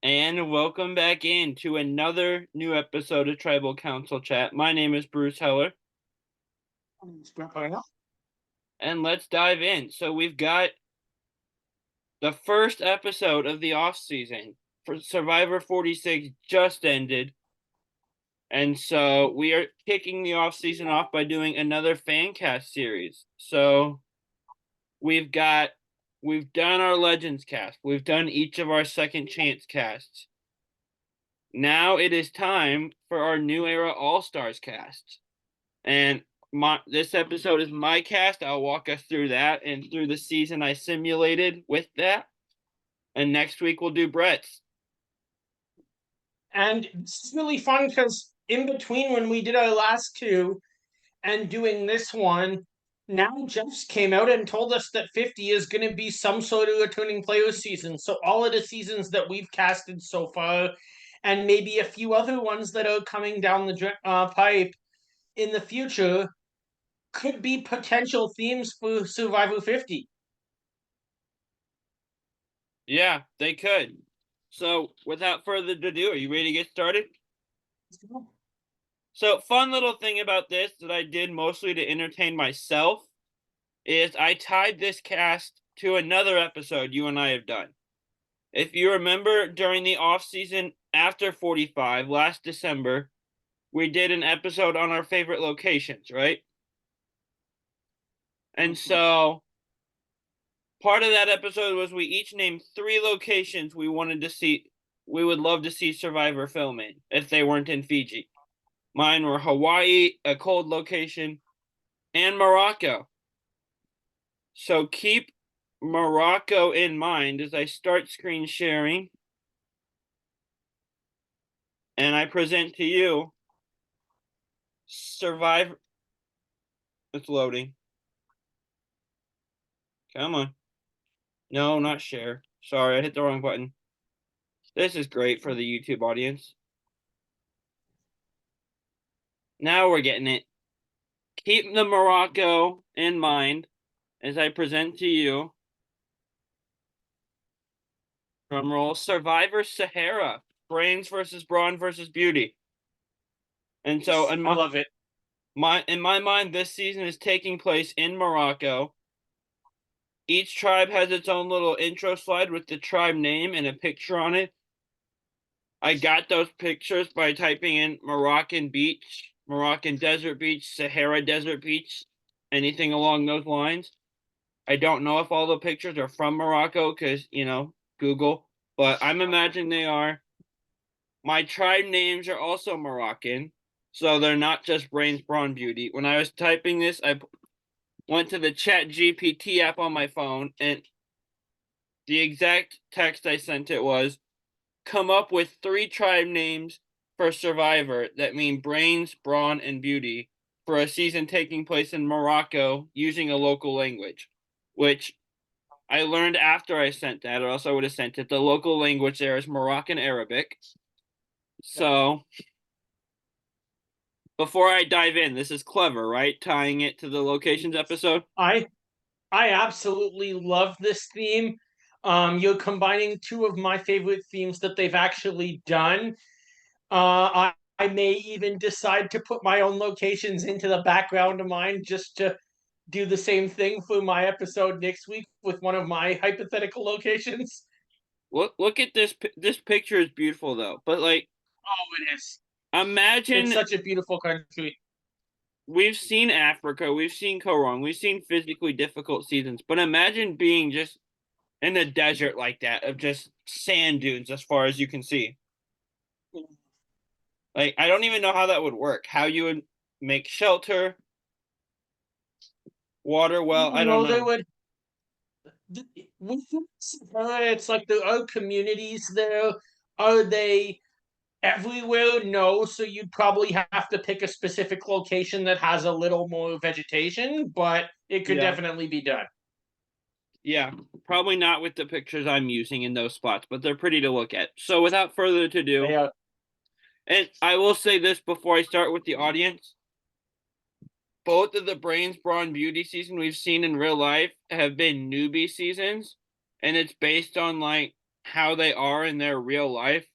And welcome back in to another new episode of Tribal Council Chat. My name is Bruce Heller, and let's dive in. So we've got the first episode of the off season for Survivor 46 just ended, and so we are kicking the off season off by doing another fan cast series. So we've done our Legends cast, we've done each of our second chance casts. Now it is time for our New Era All-Stars cast. And this episode is my cast. I'll walk us through that and through the season I simulated with that. And next week we'll do Brett's. And this is really fun because in between when we did our last two and doing this one, now Jeff's came out and told us that 50 is going to be some sort of returning player season. So all of the seasons that we've casted so far, and maybe a few other ones that are coming down the pipe in the future, could be potential themes for Survivor 50. Yeah, they could. So without further ado, are you ready to get started? So fun little thing about this that I did mostly to entertain myself is I tied this cast to another episode you and I have done. If you remember, during the off season after 45 last December, we did an episode on our favorite locations, right? And so part of that episode was we each named 3 locations we would love to see Survivor film in if they weren't in Fiji. Mine were Hawaii, a cold location, and Morocco. So keep Morocco in mind as I start screen sharing. And I present to you Survivor. It's loading. Come on. No, not share. Sorry, I hit the wrong button. This is great for the YouTube audience. Now we're getting it. Keep the Morocco in mind as I present to you. Drumroll. Survivor Sahara. Brains versus Brawn versus Beauty. And so I love it. In my mind, this season is taking place in Morocco. Each tribe has its own little intro slide with the tribe name and a picture on it. I got those pictures by typing in Moroccan beach, Moroccan desert beach, Sahara desert beach, anything along those lines. I don't know if all the pictures are from Morocco because, Google, but I'm imagining they are. My tribe names are also Moroccan, so they're not just Brains, Brawn, Beauty. When I was typing this, I went to the Chat GPT app on my phone, and the exact text I sent it was, come up with 3 tribe names for Survivor that mean Brains, Brawn, and Beauty for a season taking place in Morocco using a local language, which I learned after I sent that, or else I would have sent it. The local language there is Moroccan Arabic. So, before I dive in, this is clever, right? Tying it to the locations episode. I absolutely love this theme. You're combining 2 of my favorite themes that they've actually done. I may even decide to put my own locations into the background of mine just to do the same thing for my episode next week with one of my hypothetical locations. Look at this. This picture is beautiful though. But like, Oh, it is. It's imagine such a beautiful country. we've seen Africa, we've seen Korong, we've seen physically difficult seasons, but imagine being just in a desert like that of just sand dunes as far as you can see. Like, I don't even know how that would work. How you would make shelter, water well, I don't They know. would. With it's like there are communities there. Are they everywhere? No. So you'd probably have to pick a specific location that has a little more vegetation, but it could Yeah. definitely be done. Yeah. Probably not with the pictures I'm using in those spots, but they're pretty to look at. So without further ado, They are. and I will say this before I start with the audience. Both of the Brains, Brawn, Beauty season we've seen in real life have been newbie seasons, and it's based on like how they are in their real life.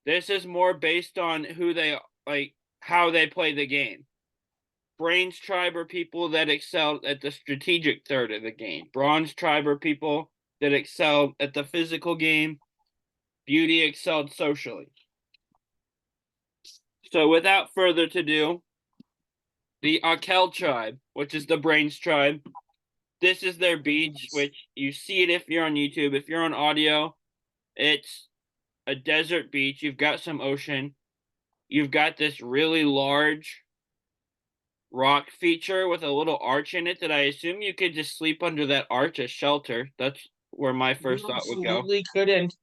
This is more based on who they like, how they play the game. Brain's tribe are people that excel at the strategic third of the game. Brawn's tribe are people that excel at the physical game. Beauty excelled socially. So without further ado, the Akel tribe, which is the Brains tribe. This is their beach, which you see it if you're on YouTube. If you're on audio, it's a desert beach. You've got some ocean. You've got this really large rock feature with a little arch in it that I assume you could just sleep under that arch as shelter. That's where my first You thought would go. absolutely couldn't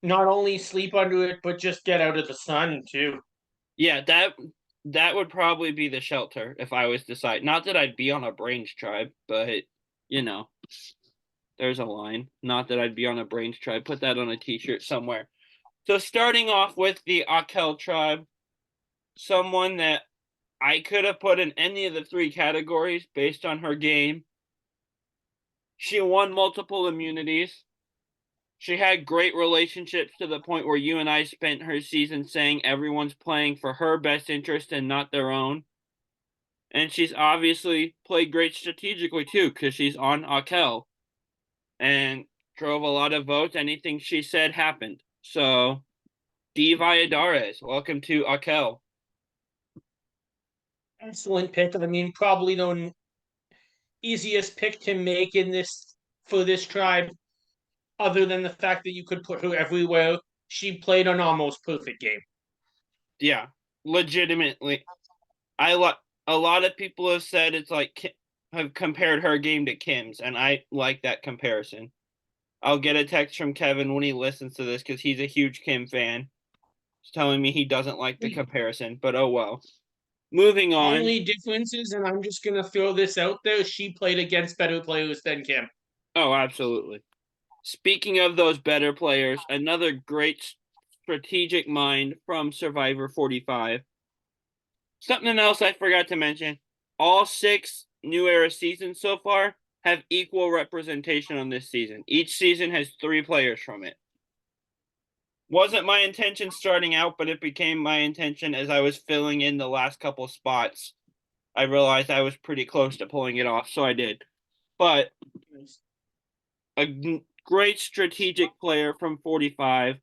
not only sleep under it, but just get out of the sun too. Yeah, that would probably be the shelter if I was decide. Not that I'd be on a Brains tribe, but you know, there's a line. Not that I'd be on a Brains tribe. Put that on a t-shirt somewhere. So starting off with the Akel tribe, someone that I could have put in any of the three categories based on her game. She won multiple immunities. She had great relationships to the point where you and I spent her season saying everyone's playing for her best interest and not their own. And she's obviously played great strategically too, because she's on Akel and drove a lot of votes. Anything she said happened. So, D. Valladares, welcome to Akel. Excellent pick. I mean, probably the easiest pick to make in this for this tribe, other than the fact that you could put her everywhere. She played an almost perfect game. Yeah, legitimately. A lot of people have said it's like have compared her game to Kim's, and I like that comparison. I'll get a text from Kevin when he listens to this because he's a huge Kim fan. He's telling me he doesn't like the comparison, but oh well. Moving on. Only difference is, and I'm just gonna throw this out there, she played against better players than Kim. Oh, absolutely. Speaking of those better players, another great strategic mind from Survivor 45. Something else I forgot to mention. All 6 New Era seasons so far have equal representation on this season. Each season has 3 players from it. Wasn't my intention starting out, but it became my intention as I was filling in the last couple spots. I realized I was pretty close to pulling it off, so I did. But a great strategic player from 45,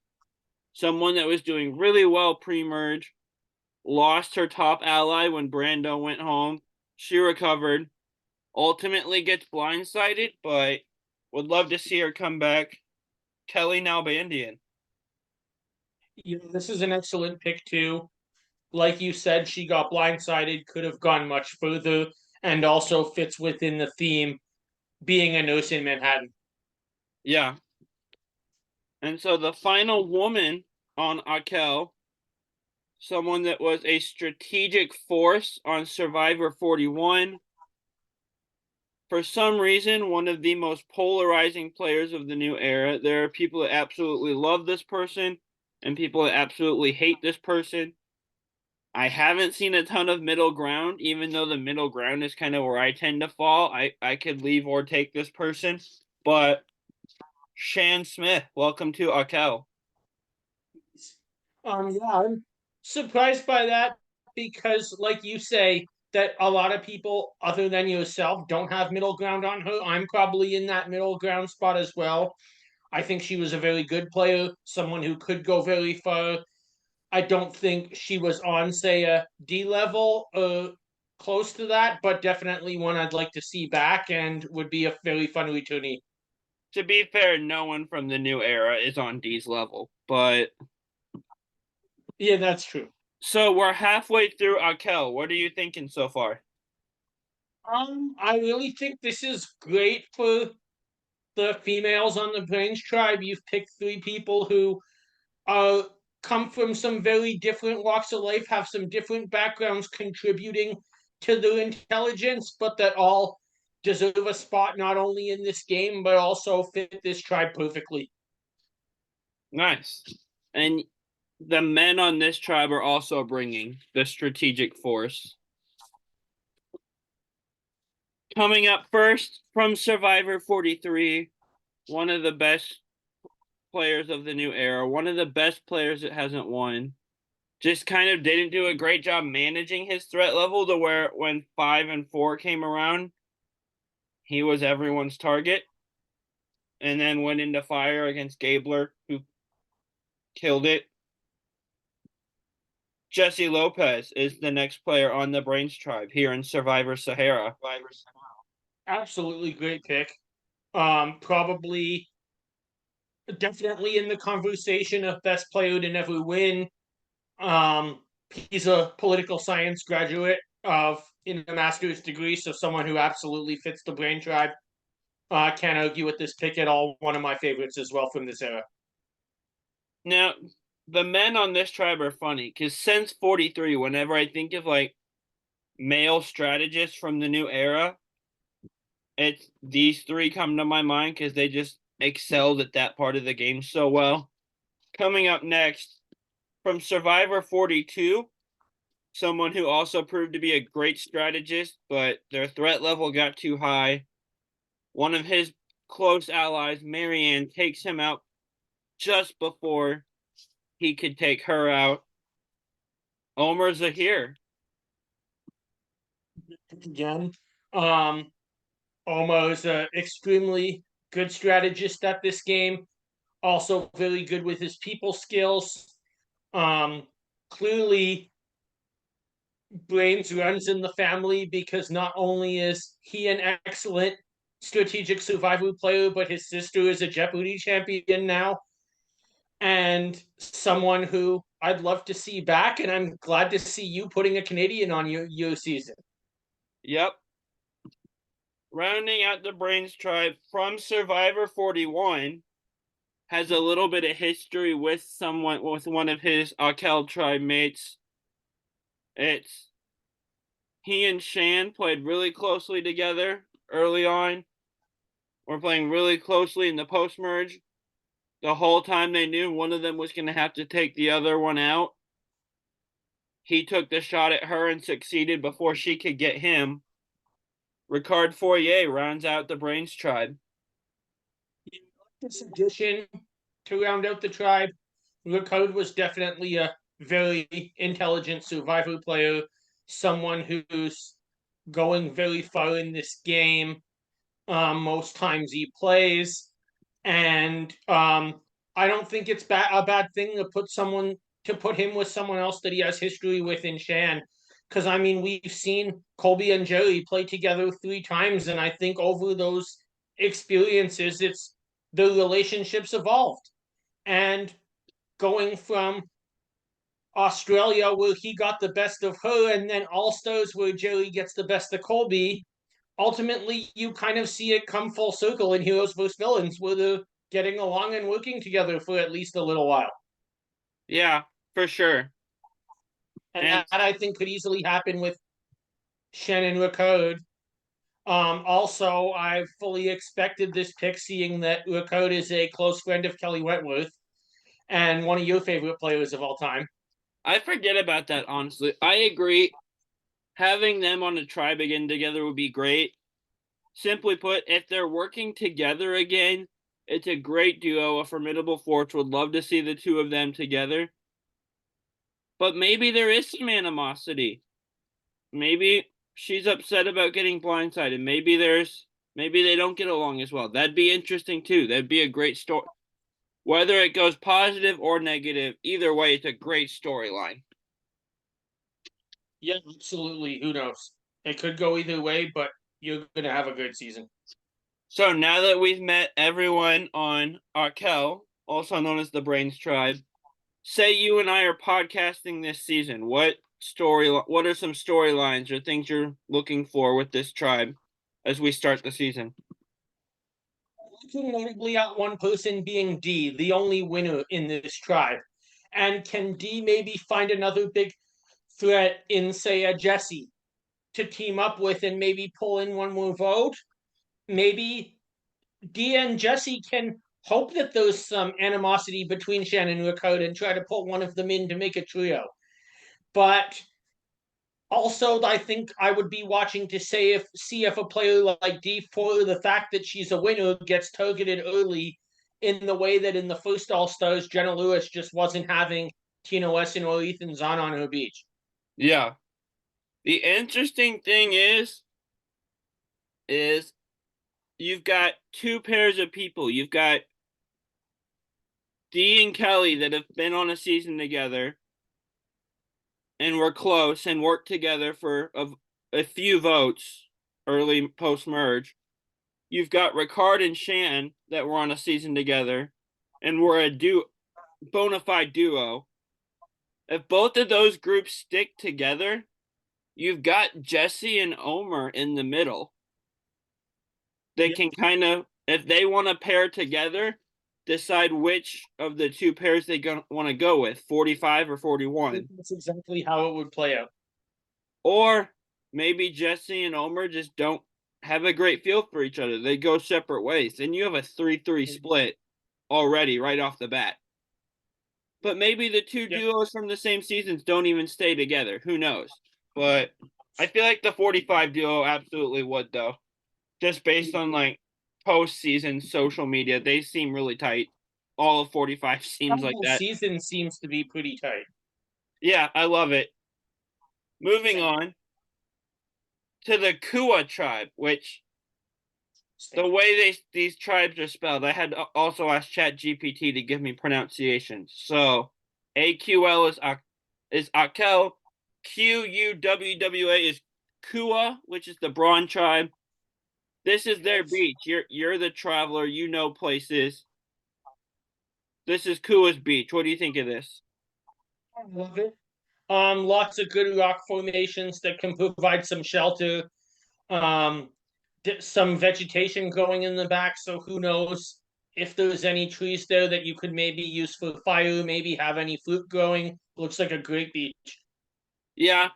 someone that was doing really well pre-merge, lost her top ally when Brando went home. She recovered, ultimately gets blindsided, but would love to see her come back. Kelly Nalbandian. Yeah, this is an excellent pick too. Like you said, she got blindsided, could have gone much further, and also fits within the theme being a nurse in Manhattan. Yeah. And so the final woman on Akel, someone that was a strategic force on Survivor 41. For some reason, one of the most polarizing players of the new era. There are people that absolutely love this person and people that absolutely hate this person. I haven't seen a ton of middle ground, even though the middle ground is kind of where I tend to fall. I could leave or take this person. But Shan Smith, welcome to Akel. Yeah, I'm surprised by that because, like you say, that a lot of people other than yourself don't have middle ground on her. I'm probably in that middle ground spot as well. I think she was a very good player, someone who could go very far. I don't think she was on, say, a D level or close to that, but definitely one I'd like to see back and would be a very fun returnee. To be fair, no one from the new era is on D's level. But Yeah, that's true. so we're halfway through Akel. What are you thinking so far? I really think this is great for the females on the Brains tribe. You've picked 3 people who uh come from some very different walks of life, have some different backgrounds contributing to their intelligence, but that all deserve a spot not only in this game but also fit this tribe perfectly. Nice. And the men on this tribe are also bringing the strategic force. Coming up first from Survivor 43, one of the best players of the new era, one of the best players that hasn't won. Just kind of didn't do a great job managing his threat level to where when 5 and 4 came around, he was everyone's target. And then went into fire against Gabler, who killed it. Jesse Lopez is the next player on the Brains tribe here in Survivor Sahara. Absolutely great pick. Probably definitely in the conversation of best player to never win. He's a political science graduate of in a master's degree, so someone who absolutely fits the Brain tribe. Can't argue with this pick at all. One of my favorites as well from this era. Now, the men on this tribe are funny because since 43, whenever I think of like male strategists from the new era, it's these three come to my mind because they just excelled at that part of the game so well. Coming up next, from Survivor 42, someone who also proved to be a great strategist, but their threat level got too high. One of his close allies, Marianne, takes him out just before he could take her out. Omer Zahir. Again, um, almost an extremely good strategist at this game. Also, very good with his people skills. Clearly, Brains runs in the family because not only is he an excellent strategic survival player, but his sister is a Jeopardy champion now, and someone who I'd love to see back. And I'm glad to see you putting a Canadian on your season. Yep. Rounding out the Brains tribe from Survivor 41 has a little bit of history with one of his Akel tribe mates. It's he and Shan played really closely together early on. Were playing really closely in the post merge. The whole time they knew one of them was going to have to take the other one out. He took the shot at her and succeeded before she could get him. Ricard Fourier rounds out the Brains tribe. This addition to round out the tribe, Ricard was definitely a very intelligent survivor player, someone who's going very far in this game. Most times he plays, and I don't think it's a bad thing to put him with someone else that he has history with in Shan. Because I mean, we've seen Colby and Jerry play together 3 times, and I think over those experiences, it's the relationships evolved. And going from Australia, where he got the best of her, and then All Stars, where Jerry gets the best of Colby, ultimately you kind of see it come full circle in Heroes vs. Villains, where they're getting along and working together for at least a little while. Yeah, for sure. And And that I think could easily happen with Shannon Ricard. Also, I fully expected this pick, seeing that Ricard is a close friend of Kelly Wentworth and one of your favorite players of all time. I forget about that, honestly. I agree. Having them on a tribe again together would be great. Simply put, if they're working together again, it's a great duo, a formidable force. Would love to see the two of them together. But maybe there is some animosity. Maybe she's upset about getting blindsided. Maybe they don't get along as well. That'd be interesting too. That'd be a great story. Whether it goes positive or negative, either way, it's a great storyline. Yeah, absolutely. Who knows? It could go either way, but you're going to have a good season. So now that we've met everyone on Arkel, also known as the Brains Tribe, say you and I are podcasting this season. What are some storylines or things you're looking for with this tribe as we start the season? Looking notably at one person being D, the only winner in this tribe. And can D maybe find another big threat in, say, a Jesse to team up with and maybe pull in one more vote? Maybe D and Jesse can hope that there's some animosity between Shannon and Ricard and try to pull one of them in to make a trio. But also, I think I would be watching to see if a player like D, for the fact that she's a winner, gets targeted early in the way that in the first All Stars, Jenna Lewis just wasn't having Tina Wesson or Ethan Zahn on her beach. Yeah. The interesting thing is you've got two pairs of people. You've got Dee and Kelly that have been on a season together and were close and worked together for a few votes early post merge. You've got Ricard and Shan that were on a season together and were a bona fide duo. If both of those groups stick together, you've got Jesse and Omer in the middle. They can kind of, if they want to pair together, decide which of the two pairs they want to go with, 45 or 41. That's exactly how it would play out. Or maybe Jesse and Omer just don't have a great feel for each other. They go separate ways. And you have a 3-3 split already right off the bat. But maybe the two duos from the same seasons don't even stay together. Who knows? But I feel like the 45 duo absolutely would, though. Just based on like postseason social media, they seem really tight. All of 45 seems like that. Season seems to be pretty tight. Yeah, I love it. Moving on to the Kua tribe, which the way these tribes are spelled, I had also asked ChatGPT to give me pronunciations. So AQL is Akel, QUWWA is Kua, which is the Brawn tribe. This is their beach. You're the traveler, you know places. This is Kua's beach. What do you think of this? I love it. Lots of good rock formations that can provide some shelter. Um, some vegetation growing in the back, so who knows if there's any trees there that you could maybe use for fire, maybe have any fruit growing. Looks like a great beach. Yeah,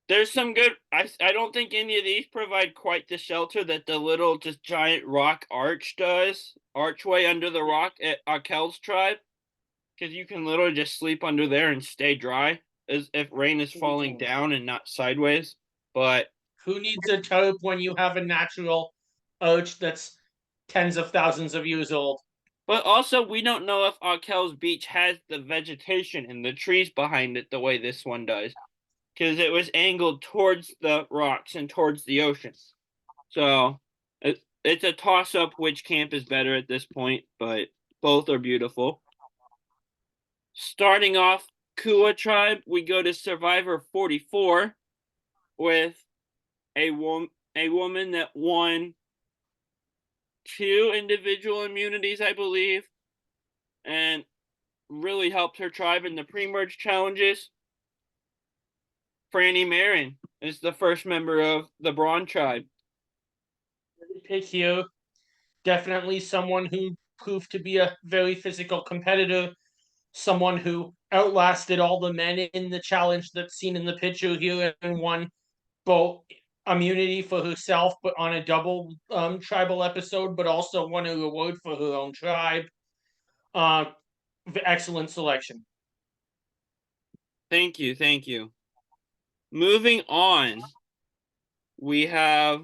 there's some good. I don't think any of these provide quite the shelter that the little just giant rock arch does. Archway under the rock at Akel's tribe, because you can literally just sleep under there and stay dry as if rain is falling down and not sideways. But who needs a tarp when you have a natural arch that's tens of thousands of years old? But also, we don't know if Akel's beach has the vegetation and the trees behind it the way this one does, because it was angled towards the rocks and towards the ocean. So it's a toss up which camp is better at this point, but both are beautiful. Starting off Kua tribe, we go to Survivor 44 with a woman that won 2 individual immunities, I believe, and really helped her tribe in the pre-merge challenges. Franny Marin is the first member of the Brawn tribe. Pick here, definitely someone who proved to be a very physical competitor, someone who outlasted all the men in the challenge that's seen in the picture here and won both immunity for herself, but on a double tribal episode, but also won a reward for her own tribe. Uh, excellent selection. Thank you, thank you. Moving on, we have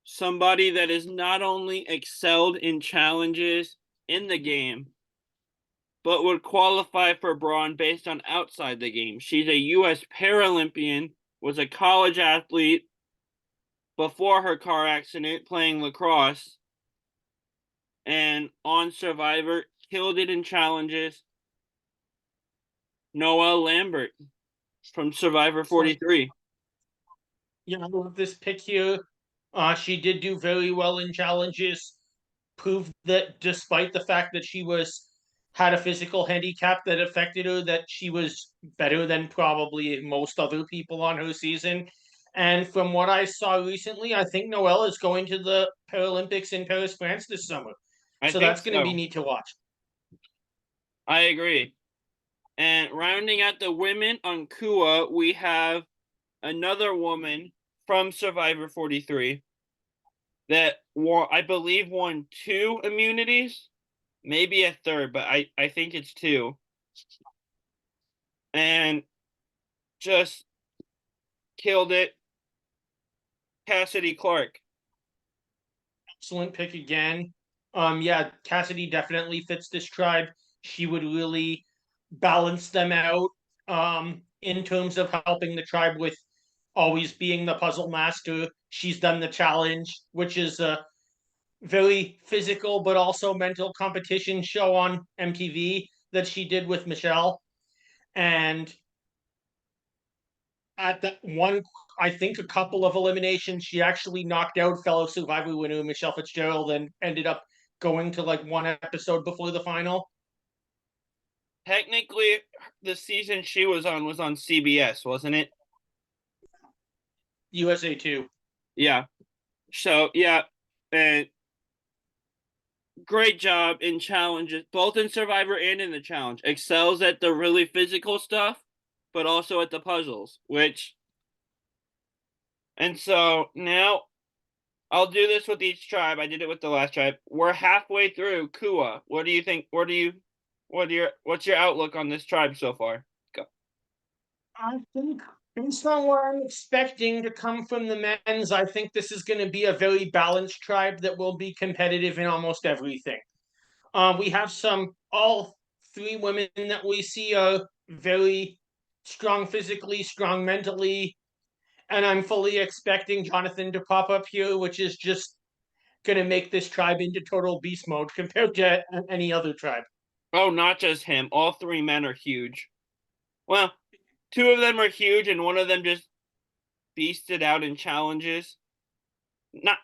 somebody that has not only excelled in challenges in the game, but would qualify for Brawn based on outside the game. She's a U.S. Paralympian, was a college athlete before her car accident playing lacrosse, and on Survivor, killed it in challenges. Noelle Lambert from Survivor 43. Yeah, I love this pick here. She did do very well in challenges. Proved that despite the fact that she had a physical handicap that affected her, that she was better than probably most other people on her season. And from what I saw recently, I think Noelle is going to the Paralympics in Paris, France this summer. I So think that's going to be so. neat to watch. I agree. And rounding out the women on Kua, we have another woman from Survivor 43 that I believe won 2 immunities, maybe a third, but I think it's 2. And just killed it. Cassidy Clark. Excellent pick again. Yeah, Cassidy definitely fits this tribe. She would really balance them out in terms of helping the tribe with always being the puzzle master. She's done the challenge, which is a very physical but also mental competition show on MTV that she did with Michelle. And at that one, I think a couple of eliminations, she actually knocked out fellow Survivor winner Michelle Fitzgerald and ended up going to like one episode before the final. Technically, the season she was on CBS, wasn't it? USA 2. Yeah. So yeah, and great job in challenges, both in Survivor and in the challenge. Excels at the really physical stuff, but also at the puzzles. And so now I'll do this with each tribe. I did it with the last tribe. We're halfway through Kua. What do you think? What's your outlook on this tribe so far? Go. I think based on what I'm expecting to come from the men's, I think this is going to be a very balanced tribe that will be competitive in almost everything. We have all three women that we see are very strong physically, strong mentally, and I'm fully expecting Jonathan to pop up here, which is just going to make this tribe into total beast mode compared to any other tribe. Oh, not just him. All three men are huge. Well, two of them are huge, and one of them just beasted out in challenges. Not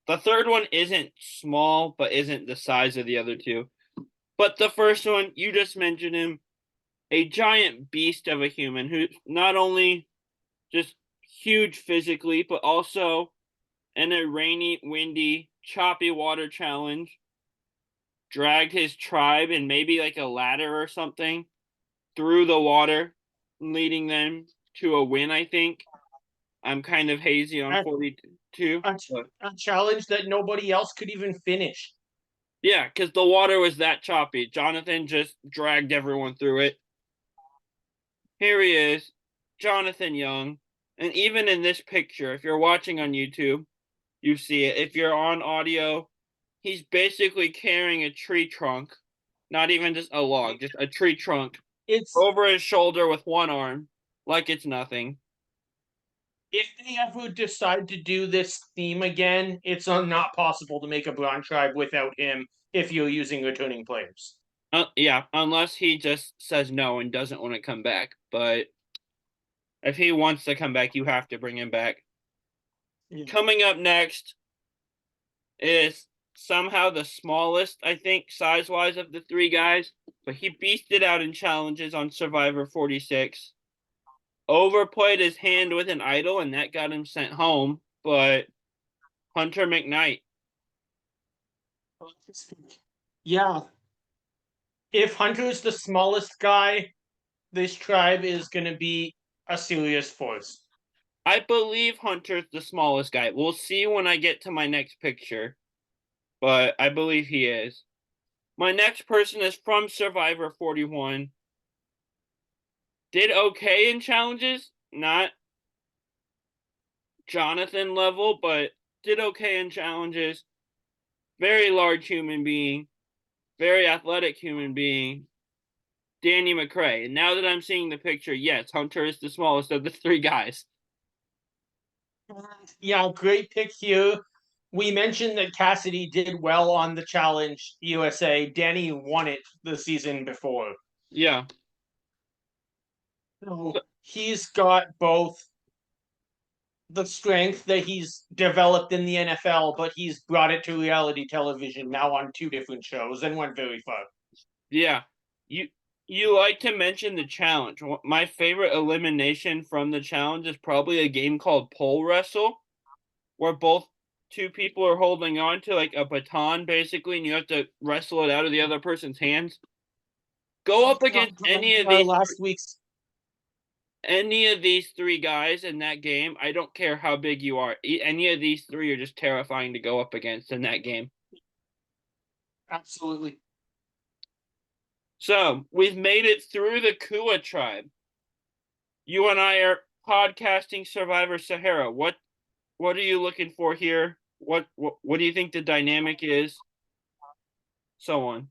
the third one isn't small, but isn't the size of the other two. But the first one, you just mentioned him, a giant beast of a human who not only just huge physically, but also in a rainy, windy, choppy water challenge, dragged his tribe and maybe like a ladder or something through the water, leading them to a win, I think. I'm kind of hazy on 42. A, But a challenge that nobody else could even finish. yeah, because the water was that choppy. Jonathan just dragged everyone through it. Here he is, Jonathan Young. And even in this picture, if you're watching on YouTube, you see it. If you're on audio, he's basically carrying a tree trunk, not even just a log, just a tree trunk It's over his shoulder with one arm, like it's nothing. if they ever decide to do this theme again, it's not possible to make a Brawn tribe without him if you're using returning players. Yeah, unless he just says no and doesn't want to come back. But if he wants to come back, you have to bring him back. Yeah. Coming up next is somehow the smallest, I think, size wise of the three guys, but he beasted out in challenges on Survivor 46. Overplayed his hand with an idol, and that got him sent home. But Hunter McKnight. Yeah. If Hunter's the smallest guy, this tribe is going to be a serious force. I believe Hunter's the smallest guy. We'll see when I get to my next picture, but I believe he is. My next person is from Survivor 41. Did okay in challenges, not Jonathan level, but did okay in challenges. Very large human being, very athletic human being, Danny McRae. And now that I'm seeing the picture, yes, Hunter is the smallest of the three guys. Yeah, great pick here. We mentioned that Cassidy did well on the Challenge USA. Danny won it the season before. Yeah. So he's got both the strength that he's developed in the NFL, but he's brought it to reality television now on two different shows and went very far. Yeah. You you like to mention the challenge. My favorite elimination from the challenge is probably a game called Pole Wrestle, where both two people are holding on to like a baton basically, and you have to wrestle it out of the other person's hands. Go up against Last week's any of these three guys in that game. I don't care how big you are. Any of these three are just terrifying to go up against in that game. absolutely. So we've made it through the Kua tribe. You and I are podcasting Survivor Sahara. What are you looking for here? What do you think the dynamic is? so on.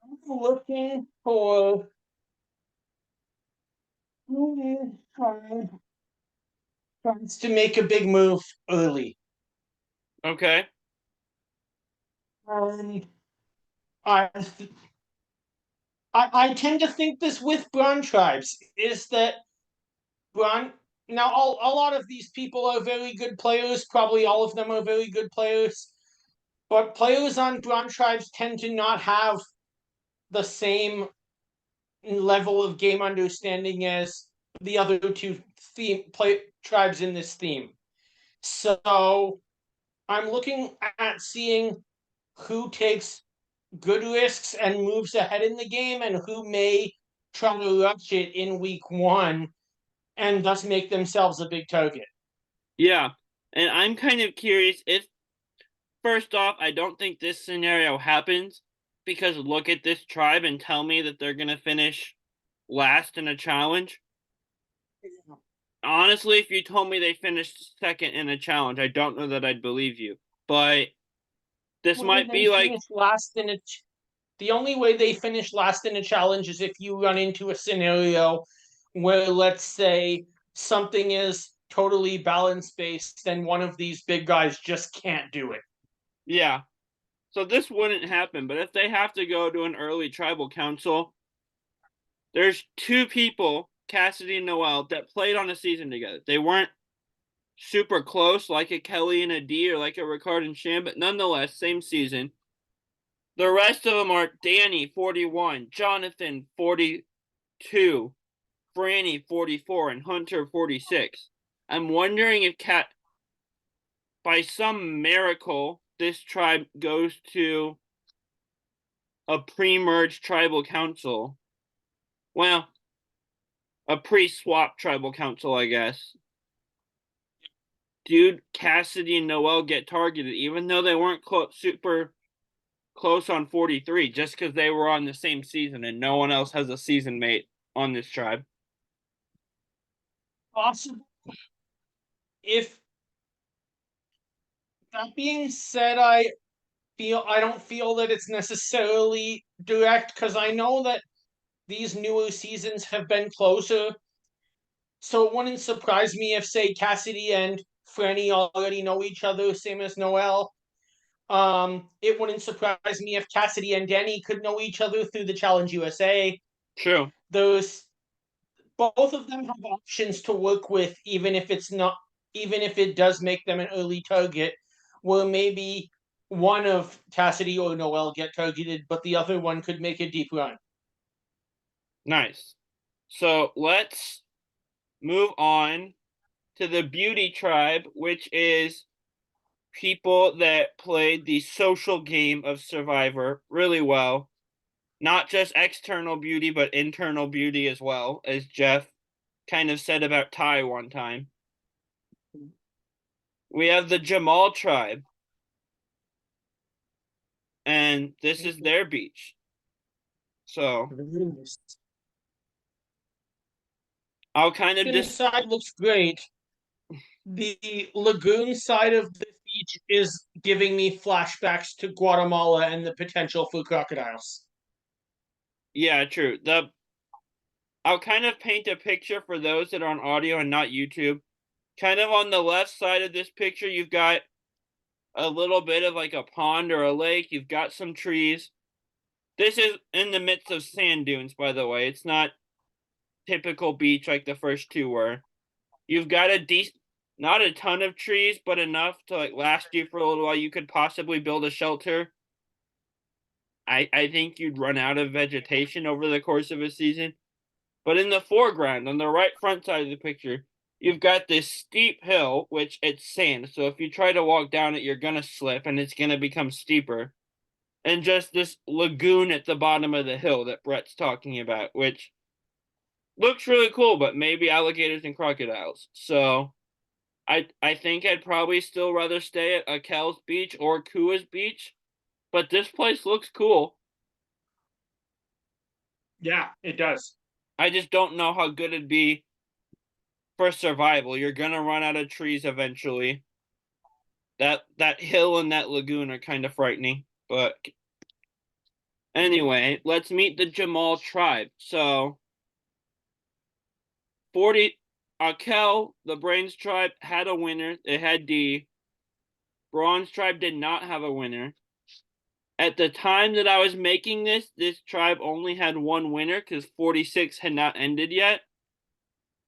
I'm looking for tries to make a big move early. Okay. And I, I tend to think this with Brawn tribes is that Brawn. Now, a lot of these people are very good players. Probably all of them are very good players. But players on Brawn tribes tend to not have the same level of game understanding as the other two tribes in this theme. So I'm looking at seeing who takes good risks and moves ahead in the game and who may try to rush it in week one and thus make themselves a big target. Yeah. And I'm kind of curious if, first off, I don't think this scenario happens because look at this tribe and tell me that they're going to finish last in a challenge. Honestly, if you told me they finished second in a challenge, I don't know that I'd believe you. But this might be like, last in a the only way they finish last in a challenge is if you run into a scenario where, let's say, something is totally balance based and one of these big guys just can't do it. yeah. So this wouldn't happen, but if they have to go to an early tribal council, there's two people, Cassidy and Noel, that played on a season together. They weren't super close like a Kelly and a D or like a Ricard and Sham, but nonetheless, same season. The rest of them are Danny, 41, Jonathan, 42, Franny, 44, and Hunter, 46. I'm wondering if by some miracle, this tribe goes to a pre-merged tribal council. Well, a pre-swap tribal council, I guess. Dude, Cassidy and Noel get targeted, even though they weren't super close on 43, just because they were on the same season and no one else has a season mate on this tribe. Possible. If that being said, I don't feel that it's necessarily direct because I know that these newer seasons have been closer. So it wouldn't surprise me if, say, Cassidy and Franny already know each other, same as Noel. It wouldn't surprise me if Cassidy and Danny could know each other through the Challenge USA. True. Those both of them have options to work with, even if it does make them an early target, where maybe one of Cassidy or Noel get targeted, but the other one could make a deep run. Nice. So let's move on to the Beauty Tribe, which is people that played the social game of Survivor really well. Not just external beauty, but internal beauty as well, as Jeff kind of said about Ty one time. We have the Jamal Tribe, and this is their beach. So I'll kind of This side looks great. The lagoon side of the beach is giving me flashbacks to Guatemala and the potential for crocodiles. Yeah, true. I'll kind of paint a picture for those that are on audio and not YouTube. Kind of on the left side of this picture, you've got a little bit of like a pond or a lake. You've got some trees. This is in the midst of sand dunes, by the way. It's not typical beach like the first two were. You've got not a ton of trees, but enough to like last you for a little while. You could possibly build a shelter. I think you'd run out of vegetation over the course of a season. But in the foreground, on the right front side of the picture, you've got this steep hill, which it's sand. So if you try to walk down it, you're going to slip and it's going to become steeper. And just this lagoon at the bottom of the hill that Brett's talking about, which looks really cool, but maybe alligators and crocodiles. So I think I'd probably still rather stay at Akel's Beach or Kua's Beach, but this place looks cool. Yeah, it does. I just don't know how good it'd be for survival. You're gonna run out of trees eventually. That hill and that lagoon are kind of frightening, but Anyway, let's meet the Jamal tribe. So 40 Akel, the Brains tribe, had a winner. They had D. Brawn's tribe did not have a winner. At the time that I was making this tribe only had one winner because 46 had not ended yet.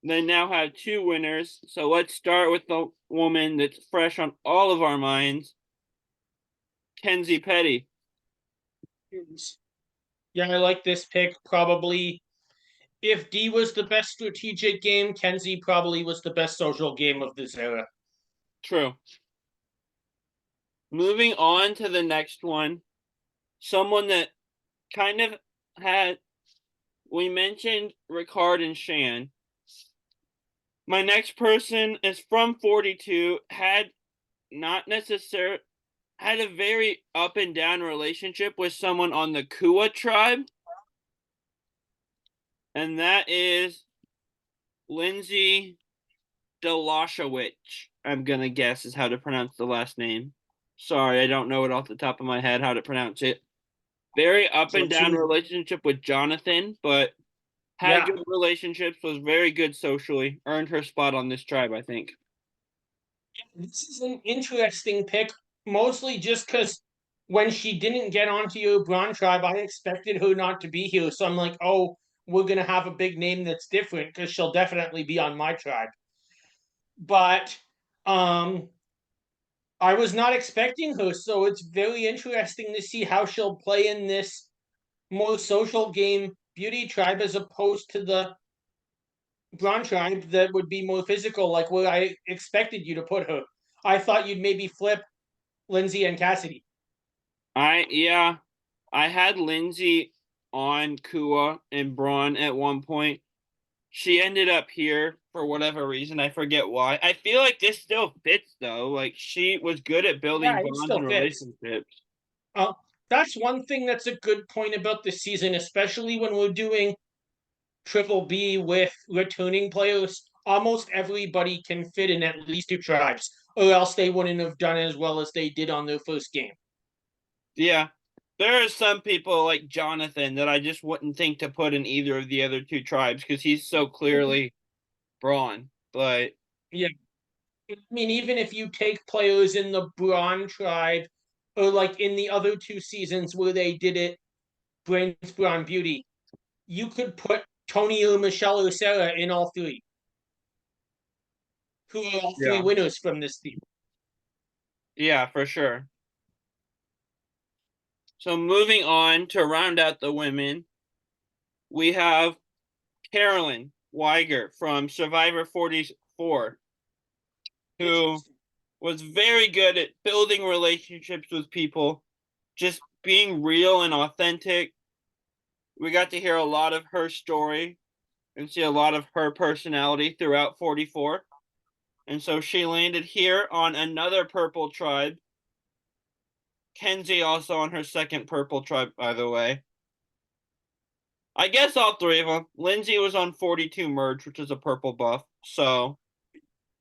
They now have two winners. So let's start with the woman that's fresh on all of our minds, Kenzie Petty. Yeah, I like this pick. Probably, if D was the best strategic game, Kenzie probably was the best social game of this era. True. Moving on to the next one, someone that kind of had, we mentioned Ricard and Shan. My next person is from 42, had not necessarily had a very up and down relationship with someone on the Kua tribe, and that is Lindsay Delashowicz. I'm gonna guess is how to pronounce the last name. Sorry, I don't know it off the top of my head how to pronounce it. Very up So and down two, relationship with Jonathan, but had yeah, good relationships, was very good socially, earned her spot on this tribe, I think. this is an interesting pick, mostly just because when she didn't get onto your Brawn tribe, I expected her not to be here. So I'm like, oh, we're gonna have a big name that's different because she'll definitely be on my tribe. But um I was not expecting her, so it's very interesting to see how she'll play in this more social game beauty tribe as opposed to the Brawn tribe that would be more physical, like where I expected you to put her. I thought you'd maybe flip Lindsay and Cassidy. Yeah, I had Lindsay on Kua and Braun at one point. She ended up here for whatever reason. I forget why. I feel like this still fits though. Like she was good at Yeah, building it bonds still and fits. relationships. Uh, that's one thing that's a good point about this season, especially when we're doing Triple B with returning players. Almost everybody can fit in at least two tribes, or else they wouldn't have done as well as they did on their first game. Yeah. There are some people like Jonathan that I just wouldn't think to put in either of the other two tribes because he's so clearly Braun. But Yeah, I mean, even if you take players in the Brawn tribe, or like in the other two seasons where they did it, Brains, Brawn, Beauty, you could put Tony or Michelle or Sarah in all three, who are all three yeah. winners from this team. Yeah, for sure. So moving on to round out the women, we have Carolyn Weiger from Survivor 44, who Interesting. was very good at building relationships with people, just being real and authentic. We got to hear a lot of her story and see a lot of her personality throughout 44. And so she landed here on another purple tribe. Kenzie also on her second purple tribe, by the way. I guess all three of them. Lindsay was on 42 merge, which is a purple buff. So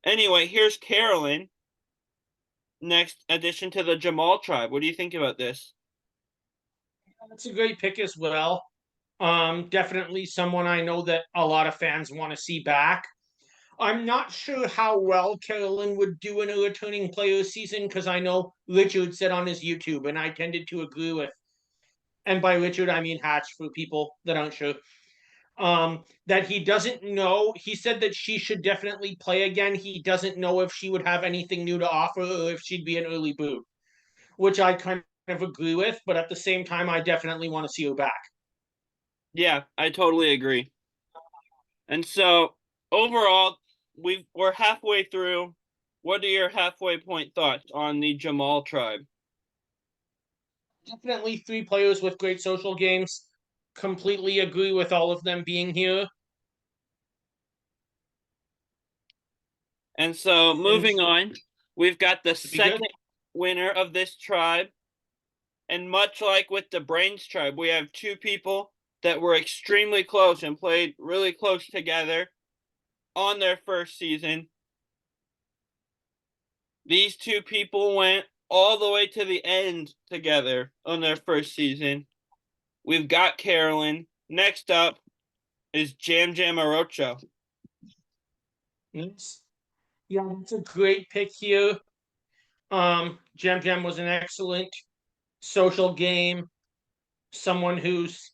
anyway, here's Carolyn. Next addition to the Jamal tribe. What do you think about this? That's a great pick as well. Definitely someone I know that a lot of fans want to see back. I'm not sure how well Carolyn would do in a returning player season because I know Richard said on his YouTube, and I tended to agree with. And by Richard, I mean Hatch for people that aren't sure. That he doesn't know. He said that she should definitely play again. He doesn't know if she would have anything new to offer or if she'd be an early boot, which I kind of agree with. But at the same time, I definitely want to see her back. Yeah, I totally agree. And so overall, we're halfway through. What are your halfway point thoughts on the Jamal tribe? Definitely three players with great social games. Completely agree with all of them being here. And so And moving on, we've got the to be good. second winner of this tribe. And much like with the Brains tribe, we have two people that were extremely close and played really close together on their first season. These two people went all the way to the end together on their first season. We've got Carolyn. Next up is Jam Jam Arocho. Nice. Yeah, that's a great pick here. Jam Jam was an excellent social game. Someone who's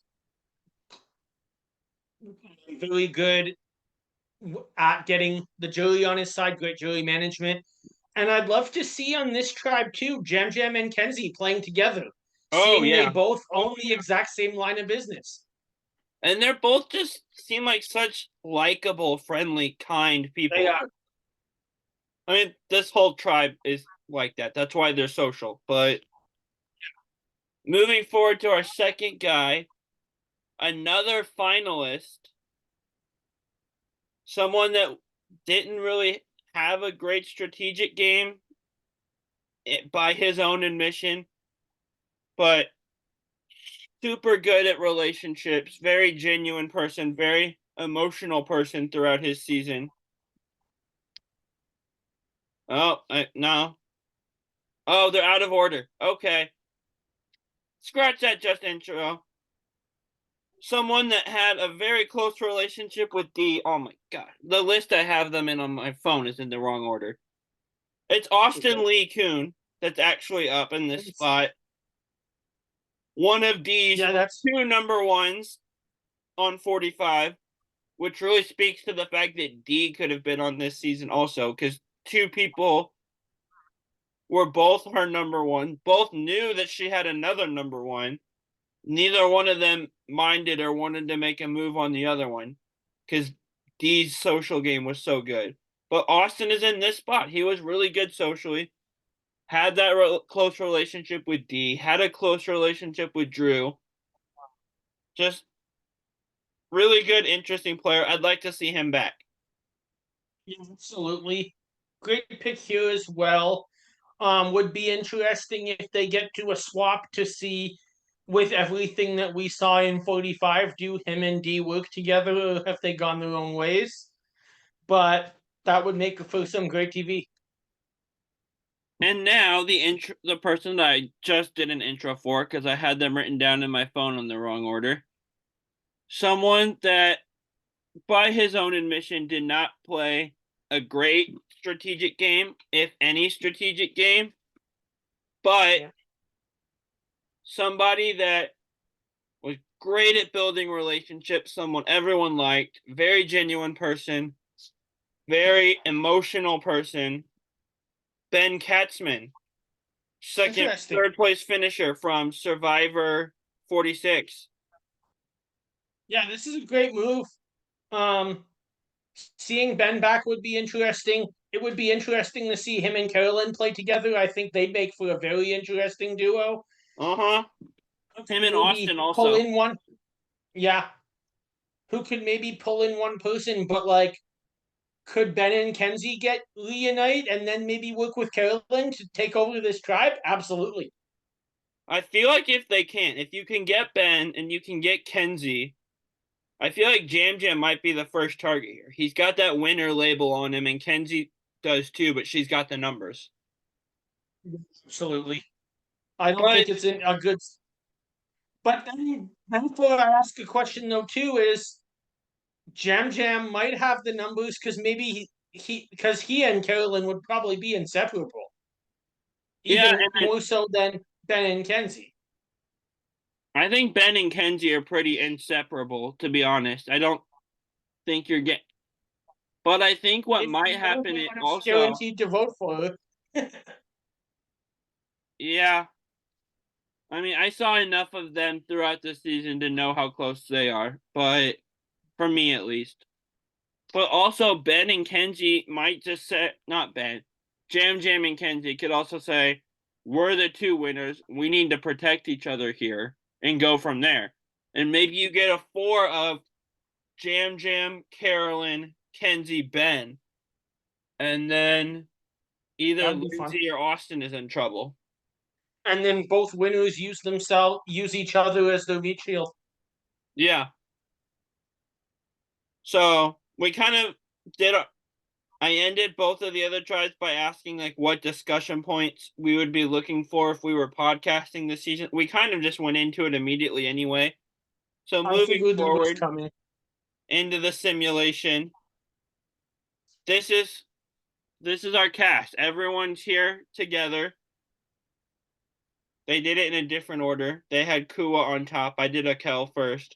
really good at getting the jury on his side, great jury management. And I'd love to see on this tribe too, Jam Jam and Kenzie playing together, Oh seeing they yeah. both own the exact same line of business. And they're both just seem like such likable, friendly, kind They people. are. I mean, this whole tribe is like that. That's why they're social. But moving forward to our second guy, another finalist, someone that didn't really have a great strategic game by his own admission, but super good at relationships, very genuine person, very emotional person throughout his season. Oh, no. Oh, they're out of order. Okay. Scratch that just intro. Someone that had a very close relationship with D. Oh my god. The list I have them in on my phone is in the wrong order. It's Austin Okay. Lee Kuhn that's actually up in this spot. One of D's Yeah, that's two number ones on 45, which really speaks to the fact that D could have been on this season also, because two people were both her number one, both knew that she had another number one. Neither one of them minded or wanted to make a move on the other one because D's social game was so good. But Austin is in this spot. He was really good socially, had that close relationship with D, had a close relationship with Drew. Just really good, interesting player. I'd like to see him back. yeah, absolutely great pick here as well. Would be interesting if they get to a swap to see with everything that we saw in 45, do him and D work together or have they gone their own ways? But that would make for some great TV. And now the person that I just did an intro for because I had them written down in my phone in the wrong order. Someone that by his own admission did not play a great strategic game, if any strategic game, but Yeah. somebody that was great at building relationships, someone everyone liked, very genuine person, very emotional person. Ben Katzman, second, Interesting. third place finisher from Survivor 46. Yeah, this is a great move. Um, Seeing Ben back would be interesting. It would be interesting to see him and Carolyn play together. I think they'd make for a very interesting duo. Uh huh. Who could Him and maybe Austin pull also. in one? Yeah, who could maybe pull in one person, but like, could Ben and Kenzie get reunite and then maybe work with Carolyn to take over this tribe? Absolutely. I feel like if you can get Ben and you can get Kenzie, I feel like Jam Jam might be the first target here. He's got that winner label on him, and Kenzie does too, but she's got the numbers. Absolutely. I don't But think it's a good. But then before I ask a question though too is Jam Jam might have the numbers because maybe because he and Carolyn would probably be inseparable, yeah, even and more so than Ben and Kenzie. I think Ben and Kenzie are pretty inseparable, to be honest. I don't think you're getting. But I think what If might you know happen it everyone's also, guaranteed to vote for her. yeah. I mean, I saw enough of them throughout the season to know how close they are, but for me at least. But also, Ben and Kenzie might just say, not Ben, Jam Jam and Kenzie could also say, we're the two winners. We need to protect each other here and go from there. And maybe you get a four of Jam Jam, Carolyn, Kenzie, Ben, and then either That'd be fun. Lindsay or Austin is in trouble. And then both winners use each other as their meat shield. Yeah. So we kind of did I ended both of the other tribes by asking like what discussion points we would be looking for if we were podcasting this season. We kind of just went into it immediately anyway. So I moving figured it was forward coming. into the simulation, this is our cast. Everyone's here together. They did it in a different order. They had Kua on top. I did Akel first.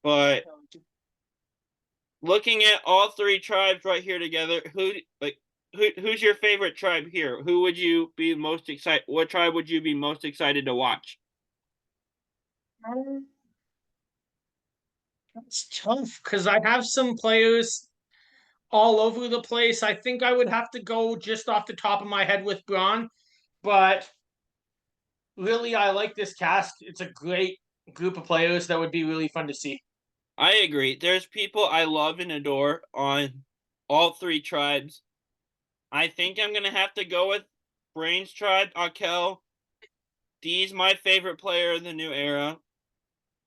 But looking at all three tribes right here together, who's your favorite tribe here? Who would you be most excited? What tribe would you be most excited to watch? That's tough because I have some players all over the place. I think I would have to go just off the top of my head with Brawn, but really, I like this cast. It's a great group of players that would be really fun to see. I agree. There's people I love and adore on all three tribes. I think I'm gonna have to go with Brain's tribe, Akel. D's my favorite player of the new era.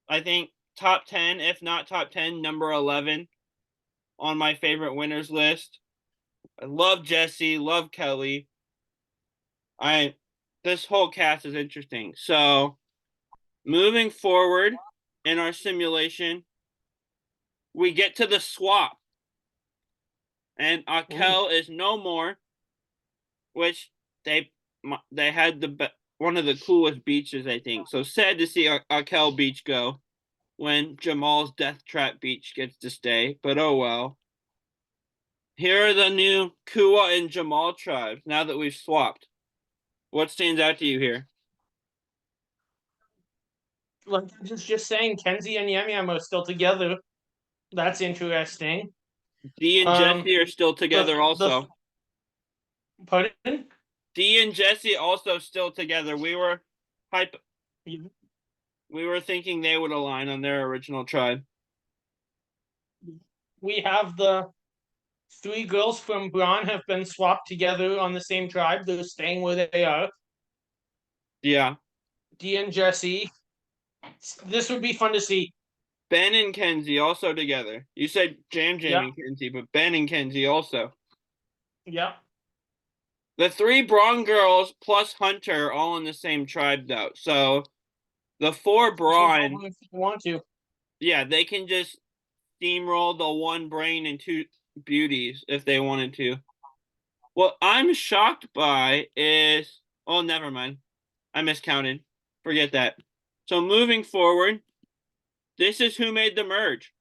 I think top 10, if not top 10, number 11 on my favorite winners list. I love Jesse, love Kelly. This whole cast is interesting. So, moving forward in our simulation, we get to the swap. And Akel is no more, which they had one of the coolest beaches, I think. So sad to see Akel Beach go when Jamal's Death Trap Beach gets to stay, but oh well. Here are the new Kua and Jamal tribes now that we've swapped. What stands out to you here? Like I was just saying, Kenzie and Yamiam are still together. That's interesting. D and Um, Jesse are still the together the also. pardon? D and Jesse also still together. Hype Yeah. we were thinking they would align on their original tribe. We have the three girls from Brawn have been swapped together on the same tribe. They're staying where they are. Yeah. D and Jesse. This would be fun to see. Ben and Kenzie also together. You said Jam Yeah, and Kenzie, but Ben and Kenzie also. yeah. The three Brawn girls plus Hunter all in the same tribe though. So the four You can go Brawn, over if you want to. yeah, they can just steamroll the one brain and two beauties if they wanted to. What I'm shocked by is, oh, never mind. I miscounted. Forget that. So moving forward, this is who made the merge.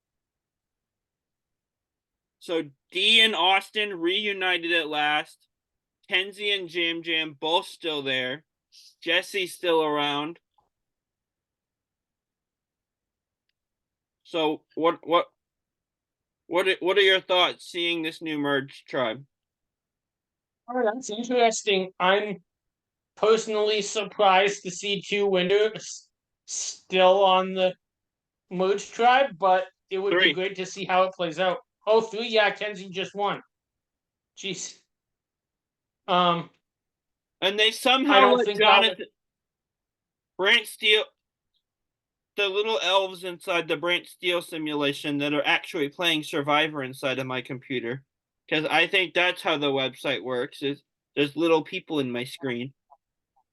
So D and Austin reunited at last. Kenzie and Jam both still there. Jesse's still around. So what are your thoughts seeing this new merged tribe? Oh, that's interesting. I'm personally surprised to see two winners still on the merge tribe, but it would be Three. great to see how it plays out. Oh, three, yeah, Kenzie just won. Jeez. Um, And they I somehow don't let think that would. Jonathan Brant steal the little elves inside the Brant Steel simulation that are actually playing Survivor inside of my computer. Because I think that's how the website works, is there's little people in my screen.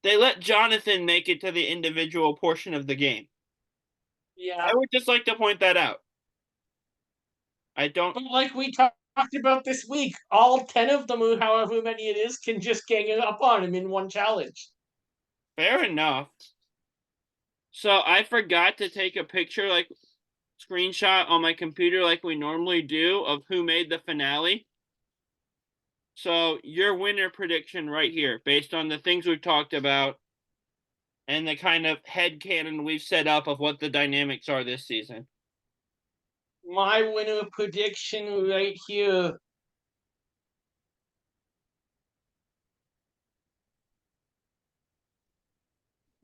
They let Jonathan make it to the individual portion of the game. Yeah, I would just like to point that out. I don't but like we talked about this week, all 10 of them, or however many it is, can just gang it up on him in one challenge. fair enough. So I forgot to take a picture, like screenshot on my computer like we normally do of who made the finale. So your winner prediction right here, based on the things we've talked about and the kind of headcanon we've set up of what the dynamics are this season. My winner prediction right here.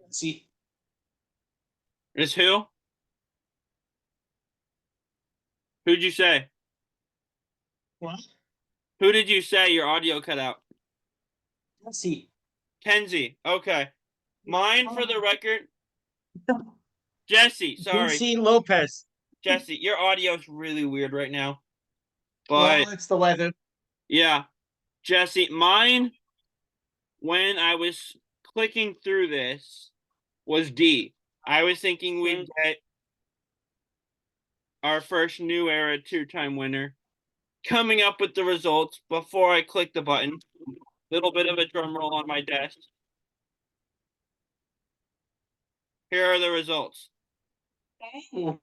Let's see. Is who? Who'd you say? What? Who did you say? Your audio cut out. Let's see. Kenzie. Okay. Mine for the record. Jesse. Sorry. Quincy Lopez. Jesse, your audio's really weird right now. But Well, it's the weather. Yeah, Jesse, mine when I was clicking through this was D. I was thinking we'd get our first new era two-time winner. Coming up with the results before I click the button. Little bit of a drum roll on my desk. Here are the results. Ooh,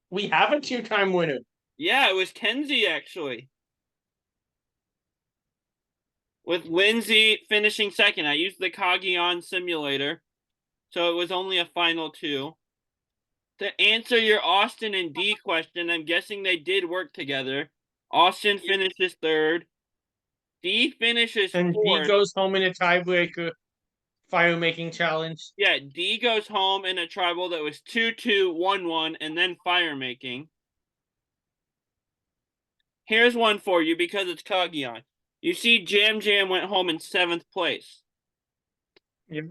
we have a two-time winner. Yeah, it was Kenzie actually. With Lindsay finishing second. I used the Kagion simulator, so it was only a final two. To answer your Austin and D question, I'm guessing they did work together. Austin finishes third. D finishes And D fourth. goes home in a tiebreaker fire making challenge. Yeah, D goes home in a tribal that was 2-2, 1-1, and then fire making. Here's one for you because it's Kagion. You see, Jam Jam went home in seventh place. Yeah.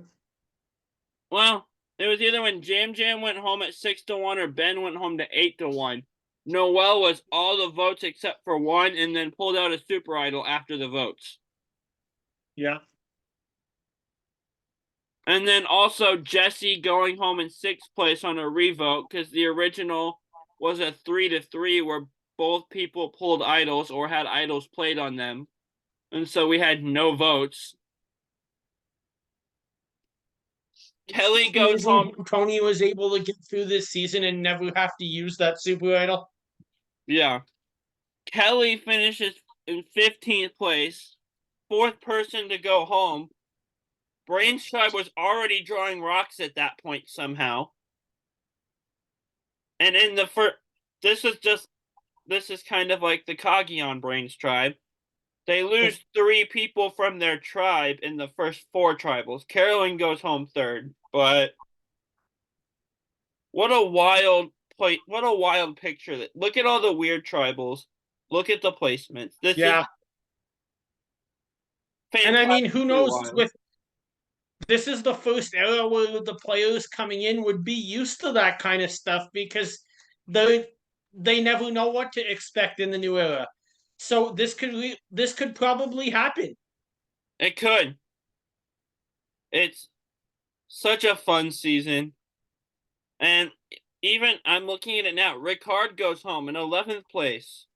Well, it was either when Jam Jam went home at 6-1 or Ben went home to 8-1. Noel was all the votes except for one, and then pulled out a super idol after the votes. Yeah. And then also Jesse going home in sixth place on a revote because the original was a 3-3 where both people pulled idols or had idols played on them. And so we had no votes. Kelly goes home. Amazing Tony was able to get through this season and never have to use that super idol. Yeah. Kelly finishes in 15th place, fourth person to go home. Brain's tribe was already drawing rocks at that point somehow. And in the first, this is kind of like the Kagion Brains tribe. They lose three people from their tribe in the first four tribals. Carolyn goes home third, but what a wild play! What a wild picture! That look at all the weird tribals. Look at the placements. This is Yeah. And I mean, who fantastically knows wild. with this is the first era where the players coming in would be used to that kind of stuff because they never know what to expect in the new era. So this could probably happen. It could. It's such a fun season. And even I'm looking at it now. Ricard goes home in 11th place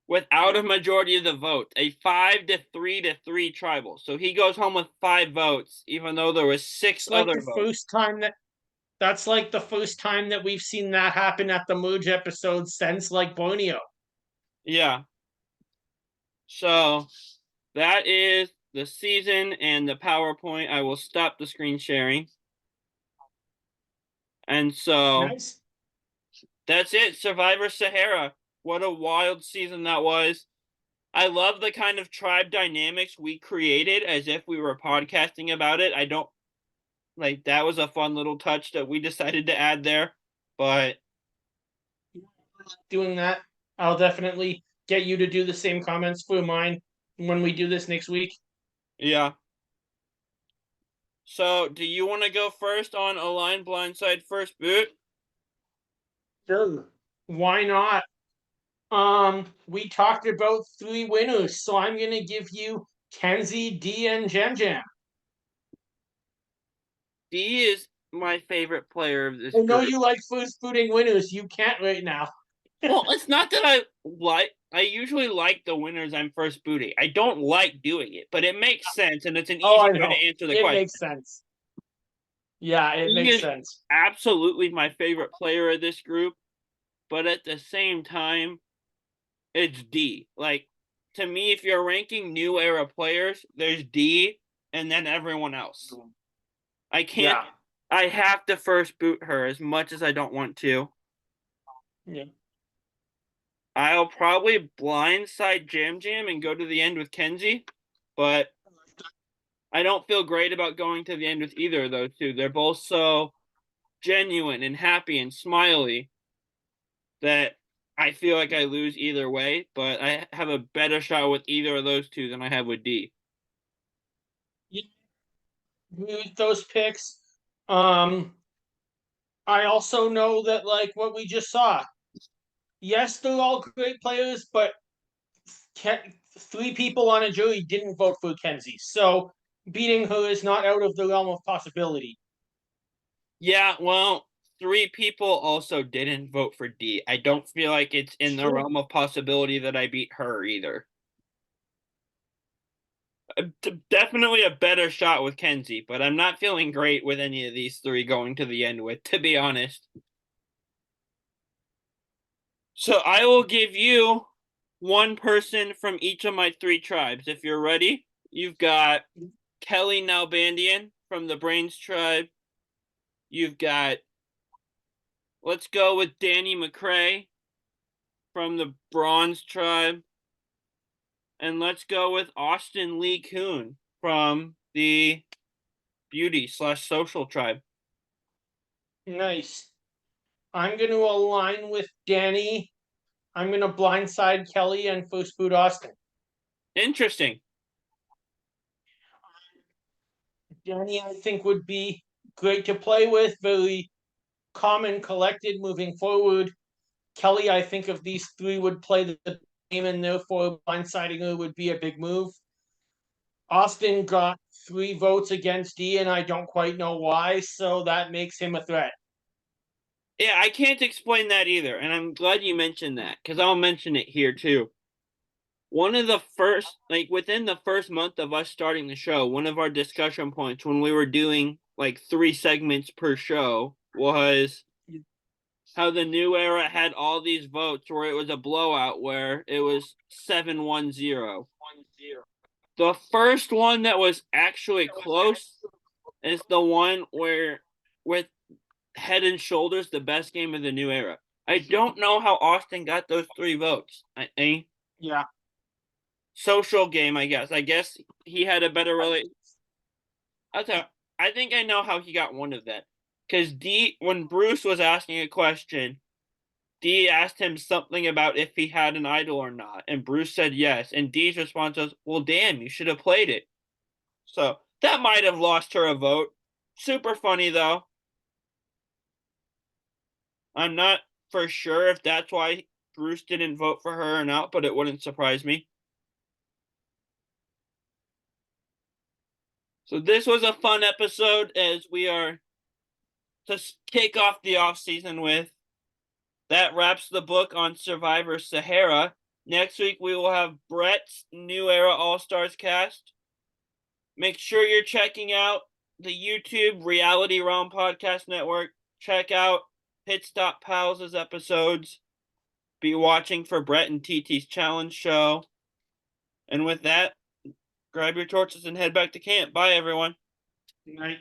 without a majority of the vote, a 5-3 tribal. So he goes home with 5 votes, even though there was six It's like other the votes. first time that's like the first time that we've seen that happen at the merge episode since like Borneo. Yeah. So that is the season and the PowerPoint. I will stop the screen sharing. And so Nice. that's it. Survivor Sahara. What a wild season that was. I love the kind of tribe dynamics we created as if we were podcasting about it. I don't like that was a fun little touch that we decided to add there. But Doing that, I'll definitely get you to do the same comments for mine when we do this next week. yeah. So do you want to go first on Align Blindside first boot? Sure. Why not? We talked about three winners, so I'm gonna give you Kenzie, D, and Jam Jam. D is my favorite player of this I know group. you like first booting winners. You can't right now. Well, it's not that I like. I usually like the winners I'm first booting. I don't like doing it, but it makes sense, and it's an Oh, easy I way know. to answer the It question. makes sense. Yeah, it He makes is sense. absolutely my favorite player of this group, but at the same time, it's D. Like, to me, if you're ranking new era players, there's D and then everyone else. I can't. Yeah. I have to first boot her as much as I don't want to. Yeah. I'll probably blindside Jam Jam and go to the end with Kenzie, but I don't feel great about going to the end with either of those two. They're both so genuine and happy and smiley that I feel like I lose either way, but I have a better shot with either of those two than I have with D. Yeah. With those picks. Um, I also know that like what we just saw. Yes, they're all great players, but Three people on a jury didn't vote for Kenzie, so beating her is not out of the realm of possibility. Yeah, well, three people also didn't vote for D. I don't feel like it's in the True. realm of possibility that I beat her either. Definitely a better shot with Kenzie, but I'm not feeling great with any of these three going to the end with, to be honest. So I will give you one person from each of my three tribes. If you're ready, you've got Kelly Nalbandian from the Brains tribe. You've got, let's go with Danny McCrae from the Bronze tribe. And let's go with Austin Lee Kuhn from the Beauty/Social tribe. Nice. I'm going to align with Danny. I'm going to blindside Kelly and first boot Austin. Interesting. Danny, I think, would be great to play with, very calm and collected moving forward. Kelly, I think, of these three would play the game, and therefore blindsiding her would be a big move. Austin got 3 votes against D, and I don't quite know why, so that makes him a threat. Yeah, I can't explain that either, and I'm glad you mentioned that because I'll mention it here too. One of the first, like within the first month of us starting the show, one of our discussion points when we were doing like 3 segments per show was how the new era had all these votes where it was a blowout where it was 7-1-0. The first one that was actually close is the one where with head and shoulders the best game of the new era. I don't know how Austin got those 3 votes. Yeah. Social game, I guess. I guess he had a better relation. I think I know how he got one of that. Because D, when Bruce was asking a question, D asked him something about if he had an idol or not, and Bruce said yes. And D's response was, "Well, damn, you should have played it." So that might have lost her a vote. Super funny though. I'm not for sure if that's why Bruce didn't vote for her or not, but it wouldn't surprise me. So this was a fun episode as we are to kick off the off season with. That wraps the book on Survivor Sahara. Next week we will have Brett's New Era All Stars cast. Make sure you're checking out the YouTube Reality Realm Podcast Network. Check out Pit Stop Pals' episodes. Be watching for Brett and TT's challenge show. And with that, grab your torches and head back to camp. Bye, everyone. Good night.